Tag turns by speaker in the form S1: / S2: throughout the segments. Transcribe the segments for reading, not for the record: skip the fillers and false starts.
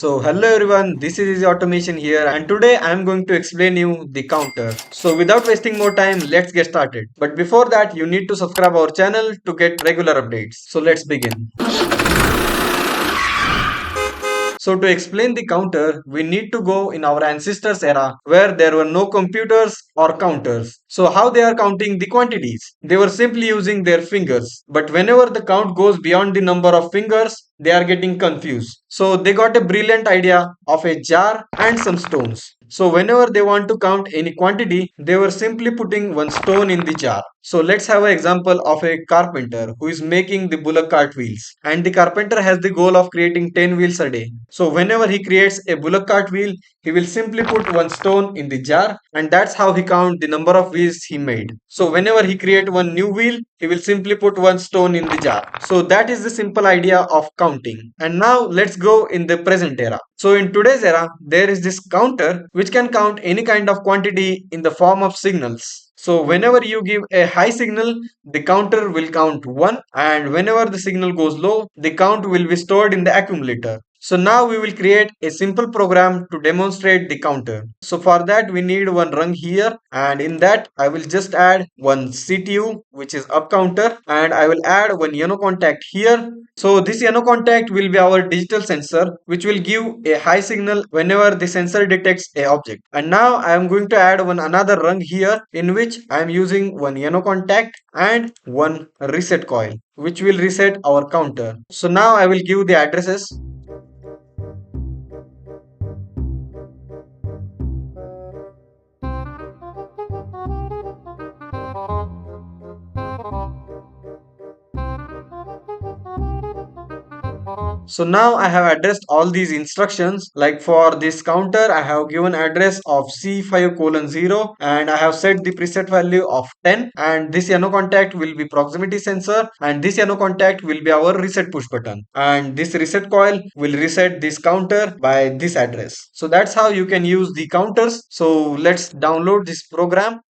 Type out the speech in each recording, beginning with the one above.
S1: So hello everyone, this is Easy Automation here and today I am going to explain you the counter. So without wasting more time, let's get started. But before that, you need to subscribe our channel to get regular updates. So let's begin. So to explain the counter, we need to go in our ancestors era where there were no computers or counters. So how they are counting the quantities? They were simply using their fingers. But whenever the count goes beyond the number of fingers, they are getting confused. So they got a brilliant idea of a jar and some stones. So whenever they want to count any quantity, they were simply putting one stone in the jar. So let's have an example of a carpenter who is making the bullock cart wheels. And the carpenter has the goal of creating 10 wheels a day. So whenever he creates a bullock cart wheel, he will simply put one stone in the jar and that's how he count the number of wheels he made. So whenever he create one new wheel, he will simply put one stone in the jar. So that is the simple idea of counting. And now let's go in the present era. So in today's era, there is this counter which can count any kind of quantity in the form of signals. So whenever you give a high signal, the counter will count 1 and whenever the signal goes low, the count will be stored in the accumulator. So now we will create a simple program to demonstrate the counter. So for that we need one rung here and in that I will just add one CTU which is up counter and I will add one YONO contact here. So this YONO contact will be our digital sensor which will give a high signal whenever the sensor detects a object. And now I am going to add one another rung here in which I am using one YONO contact and one reset coil which will reset our counter. So now I will give the addresses. So now I have addressed all these instructions. Like for this counter, I have given address of C5 colon 0 and I have set the preset value of 10 and this YONO contact will be proximity sensor and this YONO contact will be our reset push button and this reset coil will reset this counter by this address. So that's how you can use the counters. So let's download this program.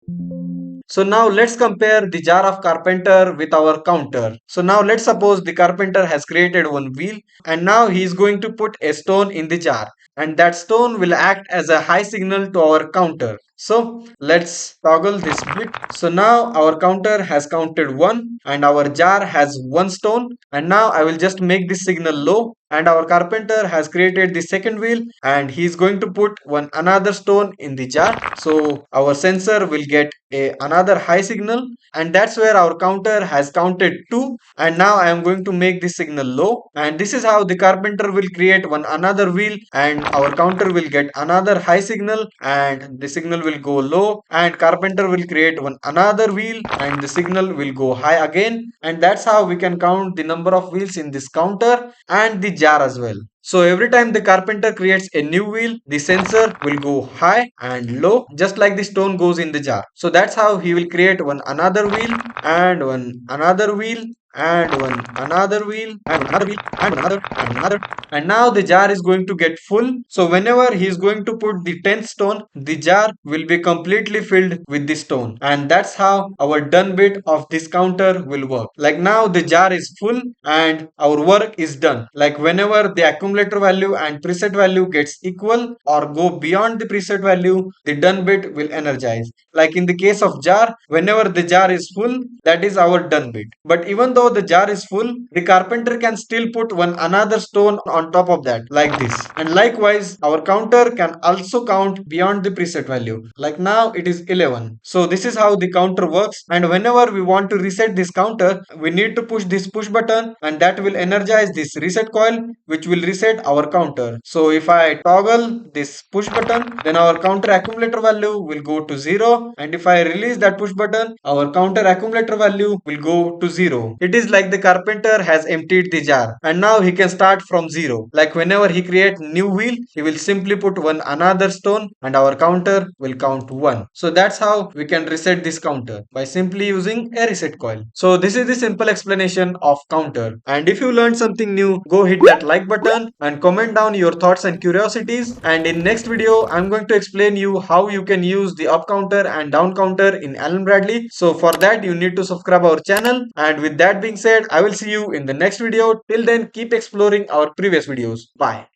S1: So now let's compare the jar of carpenter with our counter. So now let's suppose the carpenter has created one wheel and now he is going to put a stone in the jar and that stone will act as a high signal to our counter. So let's toggle this bit. So now our counter has counted 1 and our jar has 1 stone and now I will just make this signal low and our carpenter has created the second wheel and he is going to put one another stone in the jar. So our sensor will get another high signal and that's where our counter has counted 2 and now I am going to make this signal low and this is how the carpenter will create one another wheel and our counter will get another high signal and the signal will go low and carpenter will create one another wheel and the signal will go high again and that's how we can count the number of wheels in this counter and the jar as well. So every time the carpenter creates a new wheel, the sensor will go high and low just like the stone goes in the jar. So that's how he will create one another wheel and one another wheel and one another wheel and another wheel and another and now the jar is going to get full. So whenever he is going to put the 10th stone, the jar will be completely filled with the stone and that's how our done bit of this counter will work. Like now the jar is full and our work is done. Like whenever the accumulator value and preset value gets equal or go beyond the preset value, the done bit will energize. Like in the case of jar, whenever the jar is full, that is our done bit. But even though the jar is full, the carpenter can still put one another stone on top of that like this. And likewise, our counter can also count beyond the preset value. Like now it is 11. So this is how the counter works. And whenever we want to reset this counter, we need to push this push button and that will energize this reset coil which will reset our counter. So if I toggle this push button, then our counter accumulator value will go to 0 and if I release that push button, our counter accumulator value will go to 0. It is like the carpenter has emptied the jar and now he can start from 0. Like whenever he creates new wheel, he will simply put one another stone and our counter will count 1. So that's how we can reset this counter by simply using a reset coil. So this is the simple explanation of counter. And if you learned something new, go hit that like button and comment down your thoughts and curiosities. And in next video, I'm going to explain you how you can use the up counter and down counter in Allen Bradley. So for that, you need to subscribe our channel. And with that being said, I will see you in the next video. Till then, keep exploring our previous videos. Bye.